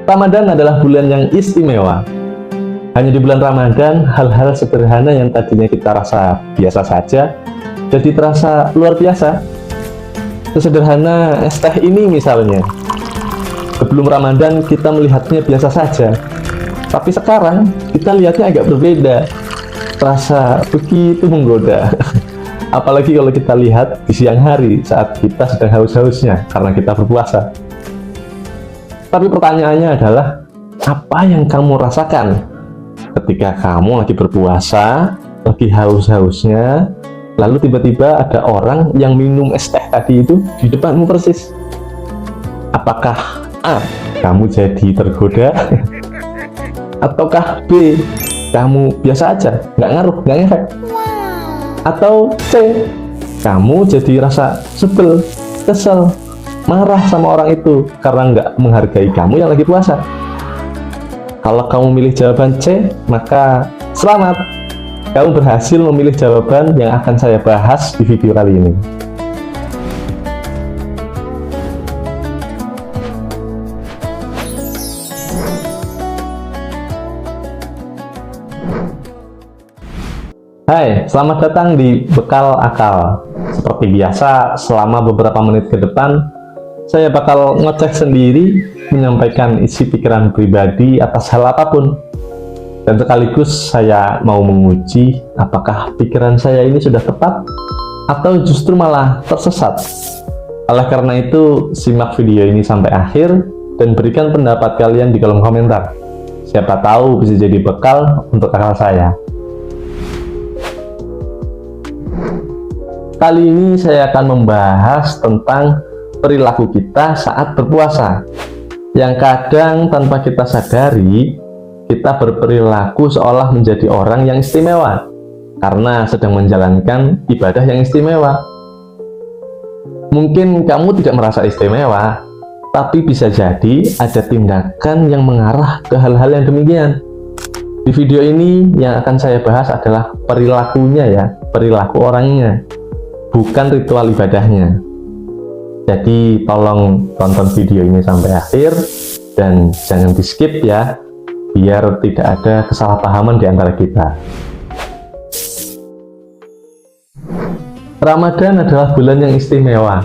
Ramadan adalah bulan yang istimewa. Hanya di bulan Ramadan, hal-hal sederhana yang tadinya kita rasa biasa saja, jadi terasa luar biasa. Sesederhana es teh ini misalnya. Sebelum Ramadan kita melihatnya biasa saja, tapi sekarang kita lihatnya agak berbeda. Terasa begitu menggoda. Apalagi kalau kita lihat di siang hari saat kita sedang haus-hausnya karena kita berpuasa. Tapi pertanyaannya adalah, apa yang kamu rasakan ketika kamu lagi berpuasa, lagi haus-hausnya, lalu tiba-tiba ada orang yang minum es teh tadi itu di depanmu persis? Apakah A, kamu jadi tergoda? Ataukah B, kamu biasa aja, nggak ngaruh, nggak ngefek? Atau C, kamu jadi rasa sebel, kesel, marah sama orang itu karena nggak menghargai kamu yang lagi puasa? Kalau kamu milih jawaban C, maka selamat, kamu berhasil memilih jawaban yang akan saya bahas di video kali ini. Hai, selamat datang di Bekal Akal. Seperti biasa, selama beberapa menit ke depan, saya bakal ngoceh sendiri, menyampaikan isi pikiran pribadi atas hal apapun. Dan sekaligus saya mau menguji apakah pikiran saya ini sudah tepat atau justru malah tersesat. Oleh karena itu, simak video ini sampai akhir dan berikan pendapat kalian di kolom komentar. Siapa tahu bisa jadi bekal untuk akal saya. Kali ini saya akan membahas tentang perilaku kita saat berpuasa, yang kadang tanpa kita sadari kita berperilaku seolah menjadi orang yang istimewa karena sedang menjalankan ibadah yang istimewa. Mungkin kamu tidak merasa istimewa, tapi bisa jadi ada tindakan yang mengarah ke hal-hal yang demikian. Di video ini yang akan saya bahas adalah perilakunya ya, perilaku orangnya, bukan ritual ibadahnya. Jadi tolong tonton video ini sampai akhir dan jangan di skip ya, biar tidak ada kesalahpahaman di antara kita. Ramadan adalah bulan yang istimewa,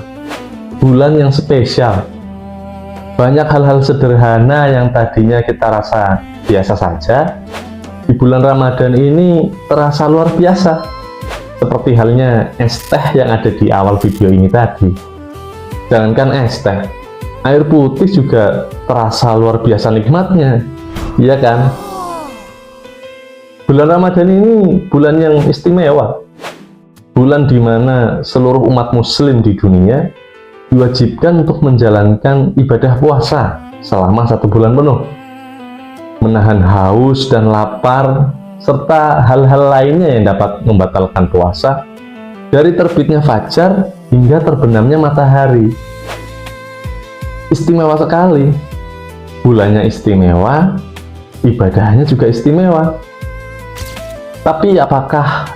bulan yang spesial. Banyak hal-hal sederhana yang tadinya kita rasa biasa saja, di bulan Ramadan ini terasa luar biasa. Seperti halnya es teh yang ada di awal video ini tadi. Jangankan es teh, air putih juga terasa luar biasa nikmatnya, iya kan? Bulan Ramadan ini bulan yang istimewa, bulan di mana seluruh umat muslim di dunia diwajibkan untuk menjalankan ibadah puasa selama 1 bulan penuh, menahan haus dan lapar, serta hal-hal lainnya yang dapat membatalkan puasa, dari terbitnya fajar hingga terbenamnya matahari. Istimewa sekali, bulannya istimewa, ibadahnya juga istimewa. Tapi apakah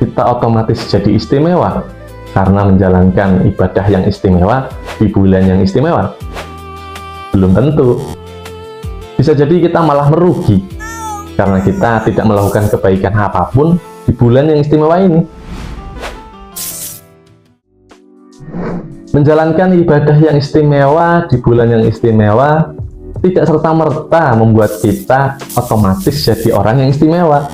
kita otomatis jadi istimewa karena menjalankan ibadah yang istimewa di bulan yang istimewa? Belum tentu. Bisa jadi kita malah merugi karena kita tidak melakukan kebaikan apapun di bulan yang istimewa ini. Menjalankan ibadah yang istimewa di bulan yang istimewa tidak serta-merta membuat kita otomatis jadi orang yang istimewa.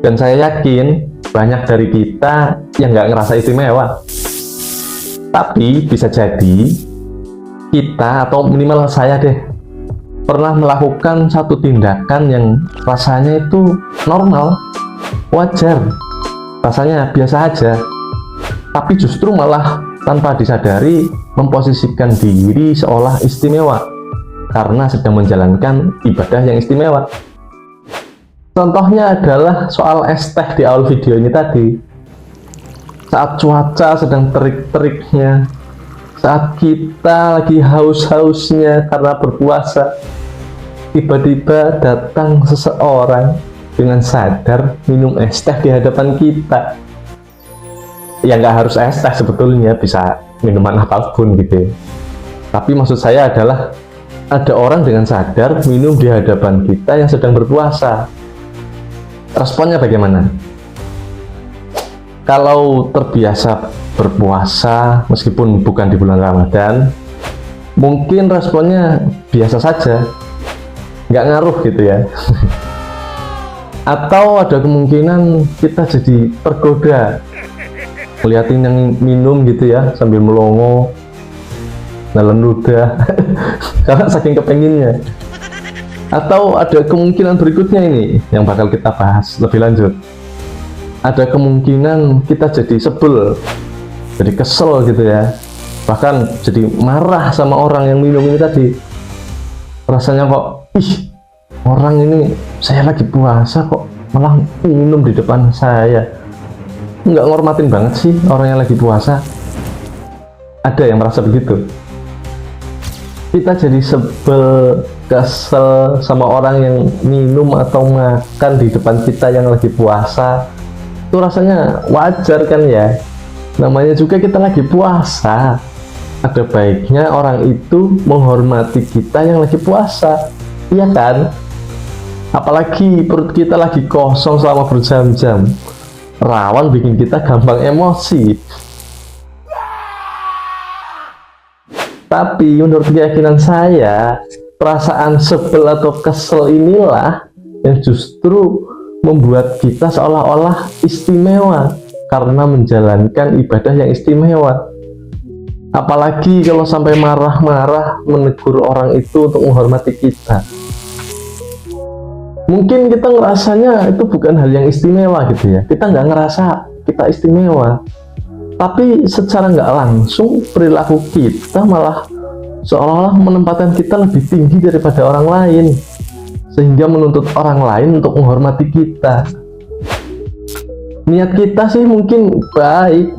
Dan saya yakin banyak dari kita yang nggak ngerasa istimewa. Tapi bisa jadi kita, atau minimal saya deh, pernah melakukan satu tindakan yang rasanya itu normal, wajar, rasanya biasa aja, tapi justru malah tanpa disadari memposisikan diri seolah istimewa karena sedang menjalankan ibadah yang istimewa. Contohnya adalah soal es teh di awal video ini tadi. Saat cuaca sedang terik-teriknya, saat kita lagi haus-hausnya karena berpuasa, tiba-tiba datang seseorang dengan sadar minum es teh di hadapan kita. Ya nggak harus es teh sebetulnya, bisa minuman apapun gitu. Tapi maksud saya adalah ada orang dengan sadar minum di hadapan kita yang sedang berpuasa. Responnya bagaimana? Kalau terbiasa berpuasa meskipun bukan di bulan Ramadan, mungkin responnya biasa saja, nggak ngaruh gitu ya. Atau ada kemungkinan kita jadi tergoda ngeliatin yang minum gitu ya sambil melongo, nelen ludah karena saking kepenginnya. Atau ada kemungkinan berikutnya ini yang bakal kita bahas lebih lanjut. Ada kemungkinan kita jadi sebel, jadi kesel gitu ya, bahkan jadi marah sama orang yang minum ini tadi. Rasanya kok, ih, orang ini saya lagi puasa kok malah minum di depan saya, nggak ngormatin banget sih orang yang lagi puasa. Ada yang merasa begitu. Kita jadi sebel, kesel sama orang yang minum atau makan di depan kita yang lagi puasa. Itu rasanya wajar kan ya, namanya juga kita lagi puasa. Ada baiknya orang itu menghormati kita yang lagi puasa, iya kan? Apalagi perut kita lagi kosong selama berjam-jam, rawan bikin kita gampang emosi. Tapi menurut keyakinan saya, perasaan sebel atau kesel inilah yang justru membuat kita seolah-olah istimewa karena menjalankan ibadah yang istimewa. Apalagi kalau sampai marah-marah menegur orang itu untuk menghormati kita. Mungkin kita ngerasanya itu bukan hal yang istimewa gitu ya, kita nggak ngerasa kita istimewa, tapi secara nggak langsung perilaku kita malah seolah-olah menempatkan kita lebih tinggi daripada orang lain, sehingga menuntut orang lain untuk menghormati kita. Niat kita sih mungkin baik,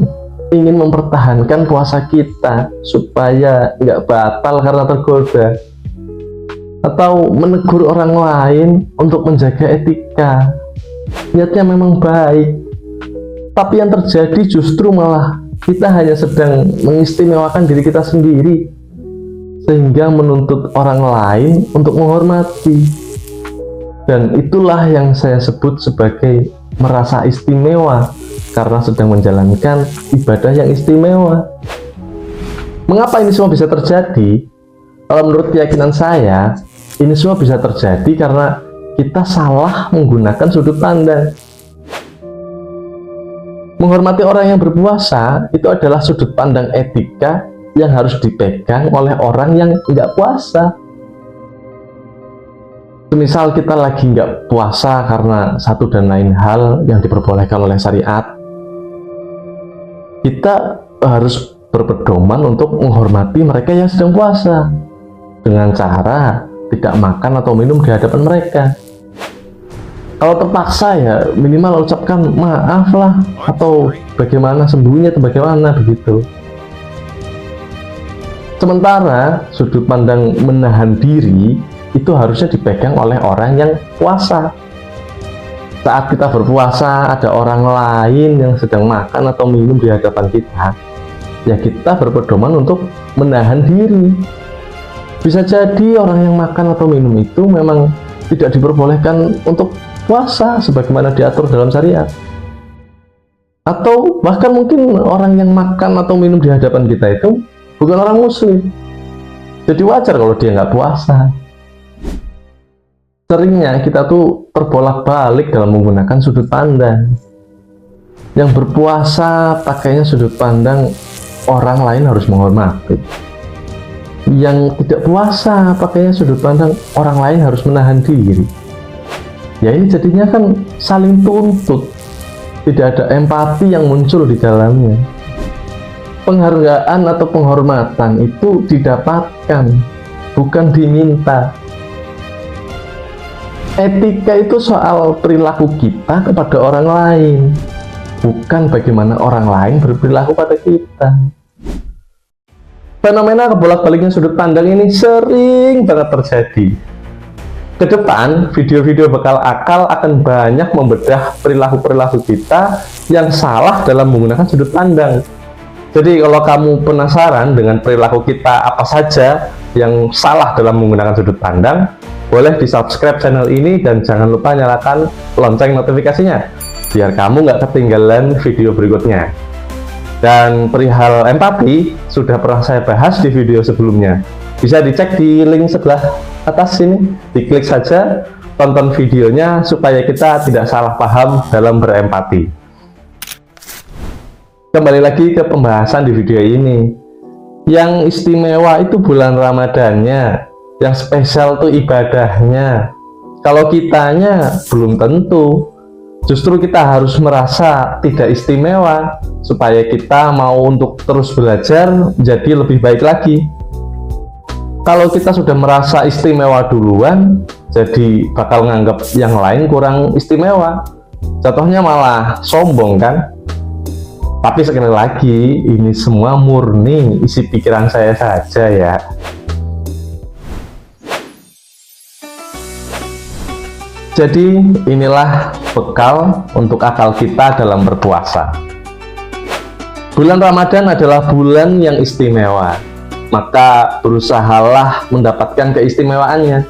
ingin mempertahankan puasa kita supaya nggak batal karena tergoda, atau menegur orang lain untuk menjaga etika. Niatnya memang baik, tapi yang terjadi justru malah kita hanya sedang mengistimewakan diri kita sendiri, sehingga menuntut orang lain untuk menghormati. Dan itulah yang saya sebut sebagai merasa istimewa karena sedang menjalankan ibadah yang istimewa. Mengapa ini semua bisa terjadi? Kalau menurut keyakinan saya, ini semua bisa terjadi karena kita salah menggunakan sudut pandang. Menghormati orang yang berpuasa itu adalah sudut pandang etika yang harus dipegang oleh orang yang nggak puasa. Misal kita lagi nggak puasa karena satu dan lain hal yang diperbolehkan oleh syariat, kita harus berpedoman untuk menghormati mereka yang sedang puasa dengan cara tidak makan atau minum di hadapan mereka. Kalau terpaksa ya minimal ucapkan maaf lah, atau bagaimana sembuhnya atau bagaimana begitu. Sementara sudut pandang menahan diri itu harusnya dipegang oleh orang yang puasa. Saat kita berpuasa ada orang lain yang sedang makan atau minum di hadapan kita, ya kita berpedoman untuk menahan diri. Bisa jadi orang yang makan atau minum itu memang tidak diperbolehkan untuk puasa sebagaimana diatur dalam syariat, atau bahkan mungkin orang yang makan atau minum di hadapan kita itu bukan orang muslim, jadi wajar kalau dia nggak puasa. Seringnya kita tuh terbolak-balik dalam menggunakan sudut pandang. Yang berpuasa pakainya sudut pandang orang lain harus menghormati, yang tidak puasa pakainya sudut pandang orang lain harus menahan diri. Ya ini jadinya kan saling tuntut, tidak ada empati yang muncul di dalamnya. Penghargaan atau penghormatan itu didapatkan, bukan diminta. Etika itu soal perilaku kita kepada orang lain, bukan bagaimana orang lain berperilaku pada kita. Fenomena kebolak-baliknya sudut pandang ini sering banget terjadi. Kedepan, video-video bekal akal akan banyak membedah perilaku-perilaku kita yang salah dalam menggunakan sudut pandang. Jadi kalau kamu penasaran dengan perilaku kita apa saja yang salah dalam menggunakan sudut pandang, boleh di subscribe channel ini dan jangan lupa nyalakan lonceng notifikasinya biar kamu nggak ketinggalan video berikutnya. Dan perihal empati sudah pernah saya bahas di video sebelumnya, bisa dicek di link sebelah atas sini, diklik saja, tonton videonya supaya kita tidak salah paham dalam berempati. Kembali lagi ke pembahasan di video ini. Yang istimewa itu bulan Ramadannya, yang spesial tuh ibadahnya. Kalau kitanya belum tentu. Justru kita harus merasa tidak istimewa supaya kita mau untuk terus belajar jadi lebih baik lagi. Kalau kita sudah merasa istimewa duluan, jadi bakal nganggap yang lain kurang istimewa. Jatuhnya malah sombong kan? Tapi sekali lagi, ini semua murni isi pikiran saya saja ya. Jadi inilah bekal untuk akal kita dalam berpuasa. Bulan Ramadan adalah bulan yang istimewa, maka berusahalah mendapatkan keistimewaannya,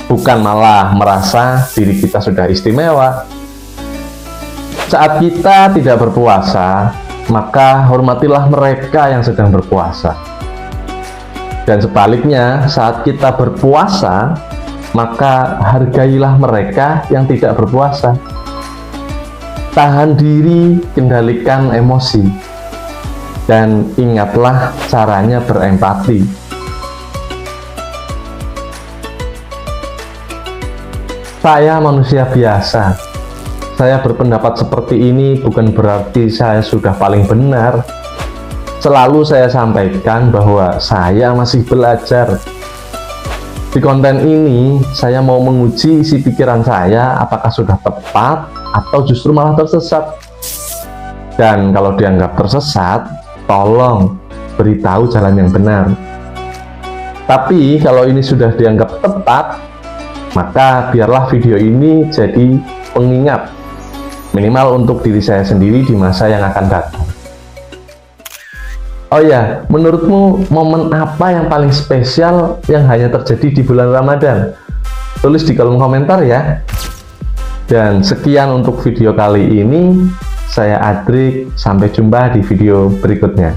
bukan malah merasa diri kita sudah istimewa. Saat kita tidak berpuasa, maka hormatilah mereka yang sedang berpuasa. Dan sebaliknya, saat kita berpuasa, maka hargailah mereka yang tidak berpuasa. Tahan diri, kendalikan emosi, dan ingatlah caranya berempati. Saya manusia biasa. Saya berpendapat seperti ini bukan berarti saya sudah paling benar. Selalu saya sampaikan bahwa saya masih belajar. Di konten ini, saya mau menguji isi pikiran saya apakah sudah tepat atau justru malah tersesat. Dan kalau dianggap tersesat, tolong beritahu jalan yang benar. Tapi kalau ini sudah dianggap tepat, maka biarlah video ini jadi pengingat, minimal untuk diri saya sendiri di masa yang akan datang. Oh ya, menurutmu momen apa yang paling spesial yang hanya terjadi di bulan Ramadan? Tulis di kolom komentar ya. Dan sekian untuk video kali ini. Saya Adrik, sampai jumpa di video berikutnya.